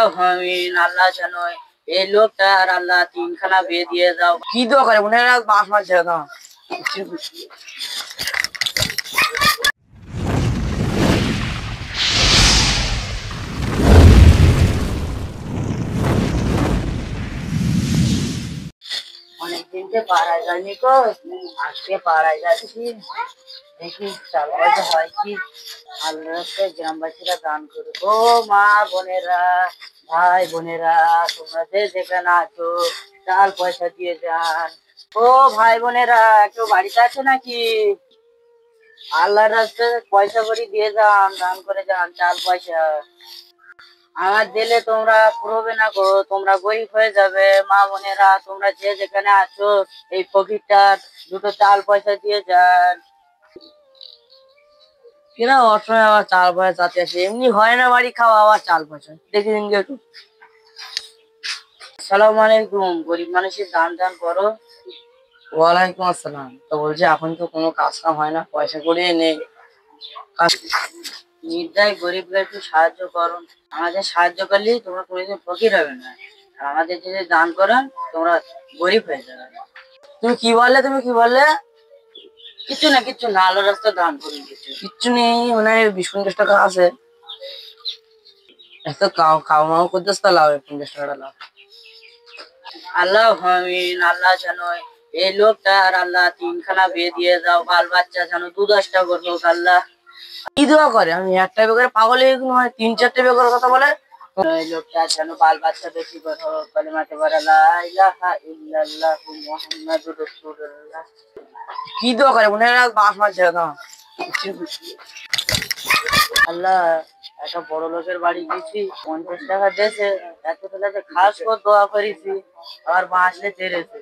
আল্লাহ আমিন। আল্লাহ জানোই এই লোকটা আর আল্লাহ তিনখানা বিয়ে দিয়ে দাও। কি দোয়া করে মনে হয় বাস মাস ছেড়ে দাও। অনেকদিনকে পাড়ায় যায়নি তো, আজকে পাড়ায় যাচ্ছি, দেখি চার পয়সা হয় কি। আল্লাহকে গ্রামবাসীরা দান করুক। ও মা বোনেরা, ভাই বোনেরা, তোমরা যে যেখানে আছো চাল পয়সা দিয়ে যান। ও ভাই বোনেরা, কেউ বাড়িতে আছে নাকি? আল্লাহর রাস্তায় পয়সা করে দিয়ে যান, দান করে যান চাল পয়সা। আমার দিলে তোমরা পুরোবে না গো, তোমরা গরিব হয়ে যাবে। মা বোনেরা, তোমরা যে যেখানে আছো এই ফকিরটা দুটো চাল পয়সা দিয়ে যান। কিনা অসময় আবার চাল পয়সা চাতে আসে, এমনি হয় না বাড়ি খাওয়া, আবার চাল পয়সা দেখি দিন একটু। আসসালামু আলাইকুম, গরিব মানুষের দান দান করো। ওয়ালাইকুম আসসালাম। তো বলছি এখন তো কোনো কাজ কাম হয় না, পয়সা করে নেই, নির্দায় গরিবকে একটু সাহায্য করো। আমাদের সাহায্য করলেই তোমরা কোনোদিন ফকির হবে না, আর আমাদের যদি দান করো তোমরা গরিব হয়ে যাবে। তুমি কি বললে, তুমি কি বললে? কিচ্ছু না, কিচ্ছু না, আলো রাস্তা দান করি, কিচ্ছু নেই, মানে 20-50 টাকা আছে। এত কাউ মাউ করতেছ তা লাভ, 50 টাকা লাভ। আল্লাহ আমিন। আল্লাহ জানোই এই লোকটা আর আল্লাহ তিনখানা বিয়ে দিয়ে দাও, বাল বাচ্চা যেন 2-10টা করবো। আল্লাহ কি দোয়া করে, আমি একটা বিয়ে করে পাগল হয়ে গেলাম, হয় 3-4টে বিয়ে করার কথা বলে। এই লোকটা যেন বাল বাচ্চা বেশি করো, কালিমাতে বলে লা ইলাহা ইল্লাল্লাহু মুহাম্মাদুর রাসূলুল্লাহ। কি দোয়া করে মনে হয় বাস মাস ছেড়ে দাও। আল্লাহ, একটা বড় লোকের বাড়ি গেছি, 50 টাকা দিয়েছে, এত টাকাতে খাস করে দোয়া করেছি, আর বাঁচলে চেড়েছে।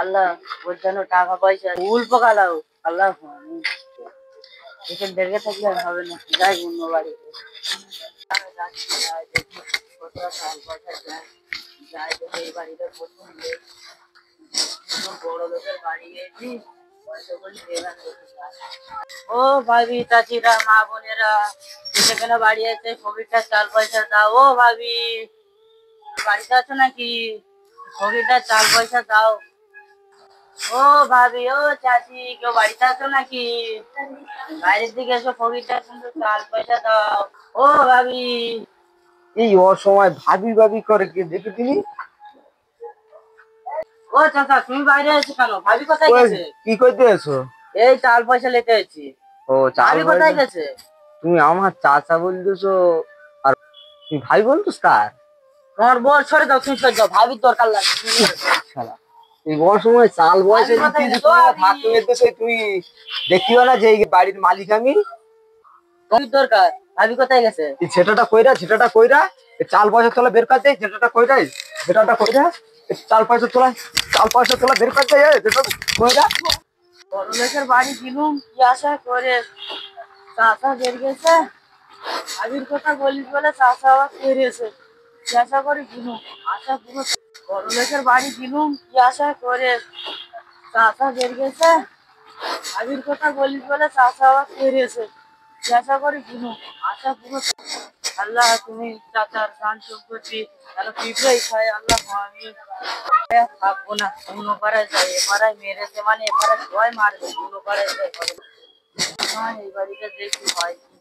আল্লাহ, ওর জন্য টাকা পয়সা ফুল পকালাও। আল্লাহ এখানে দেখে থাকলে আর হবে না, যাই অন্য বাড়িতে। দেখি কতটা চাল পয়সা যায়, যাই দেখে এই বাড়িটা পছন্দ। বড় লোকের বাড়ি গেছি, পয়সা করে দেবেন। ও ভাবি, চাচিরা, মা বোনেরা, যেখানে বাড়ি আছে ফকিরটা চাল পয়সা দাও। ও ভাবি, বাড়িতে আছো নাকি? ফকিরটা চাল পয়সা দাও। ও ভাবি, ও চাচি, কেউ বাড়িতে আছো নাকি? বাইরের দিকে এসো, ফকিরটা কিন্তু চাল পয়সা দাও। ও ভাবি। এই অসময় ভাবি ভাবি করে কে দেখে তিনি? ও চাচা, তুমি বাইরে আছো কেন? ভাবি কোথায় গেছে? কি করতে এসো? এই চাল পয়সা নিতে এসেছি। ও চাল ভাবি কোথায় গেছে? তুমি আমার চাচা বলতেছো, আর তুমি ভাই বলতেছ কার? তোমার বল সরে দাও, তুমি সরে দাও, ভাবির দরকার লাগে। শালা, এই অসময় চাল বয়সে থাকতে যেতেছে, তুমি দেখিও না যে এই বাড়ির মালিক আমি? ভাবির দরকার, ভাবি কোথায় গেছে? এই ছেটাটা কইরা এই চাল পয়সা তোলা বের করতে, ছেটাটা কইরা চাল পয়সা তোলা বের করতে, যেটা কইরা। বড় লোকের বাড়ি দিলুম কি আশা করে, চাচা বের গেছে, ভাবির কথা বলিস বলে চাচা আবার বেরিয়েছে, কি আশা করে দিলুম, আশা পুরো। বড় লোকের বাড়ি দিলুম কি আশা করে, চাচা বের গেছে, ভাবির কথা বলিস বলে চাচা আবার বেরিয়েছে, কি আশা করে দিলুম, আশা পুরো। আল্লাহ, তুমি চাচার গান চুপতি যেন পিঁপড়েই খায়। আল্লাহ আমি থাকবো না, অন্য পাড়ায় যাই, এ পাড়ায় মেরেছে মানে এ পাড়ায় সবাই মারবে, অন্য পাড়ায় যাই হবে না, এই বাড়িটা দেখি হয় কি।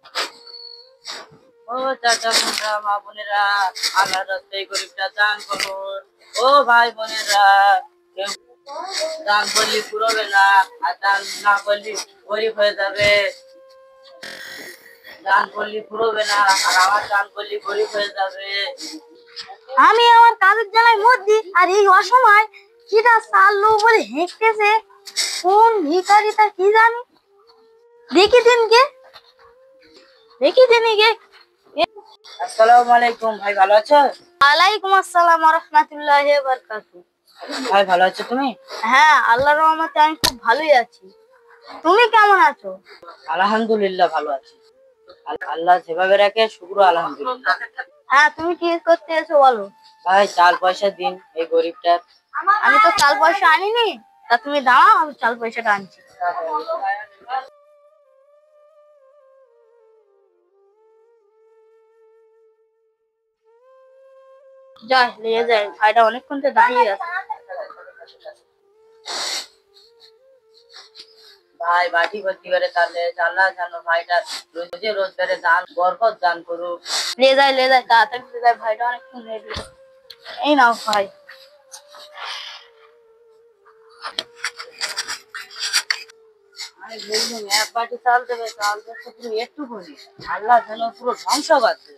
ও চাচা বোনরা, মা বোনেরা, আল্লাহ রাস্তায় গরিবটা দান করুন। ও ভাই বোনেরা, কেউ দান করলে পুরোবে না, আর দান না করলে গরিব হয়ে যাবে। দান করলে পুরোবে না, আর আমার দান করলে গরিব হয়ে যাবে। আমি আমার কাজের জ্বালায় মধ্যে, আর এই অসময় কিটা চাললো বলে হেঁকতেছে, কোন ভিখারি তা কি জানি। দেখি দিনকে, আসসালামু আলাইকুম, ভাই ভালো আছো? ওয়ালাইকুম আসসালাম ওয়া রাহমাতুল্লাহি ওয়া বারাকাতুহু। ভাই ভালো আছো তুমি? হ্যাঁ, আল্লাহর রহমতে আমি খুব ভালোই আছি। তুমি কেমন আছো? আলহামদুলিল্লাহ ভালো আছি, আল্লাহ যেভাবে রাখে শুকর আলহামদুলিল্লাহ। হ্যাঁ, তুমি কি করতে এসো বলো? ভাই চাল পয়সা দিন এই গরিবটার। আমি তো চাল পয়সা আনিনি, তা তুমি দাঁড়াও, আমি চাল পয়সাটা আনছি। যা নিয়ে যায়, ভাইটা অনেকক্ষণ তো দাঁড়িয়ে আছে। ভাই বাটি ভর্তি করে তাহলে আল্লাহ জানো ভাইটা রোজে রোজগারে দান বরকত দান করুক। নিয়ে যায় তাড়াতাড়ি নিয়ে যায়, ভাইটা অনেকক্ষণ রেডি। এই নাও ভাই। আমি বললাম এক বাটি চাল দেবে, চাল দেখতে পুরো একটু করি, আল্লাহ যেন পুরো ধ্বংস করছে।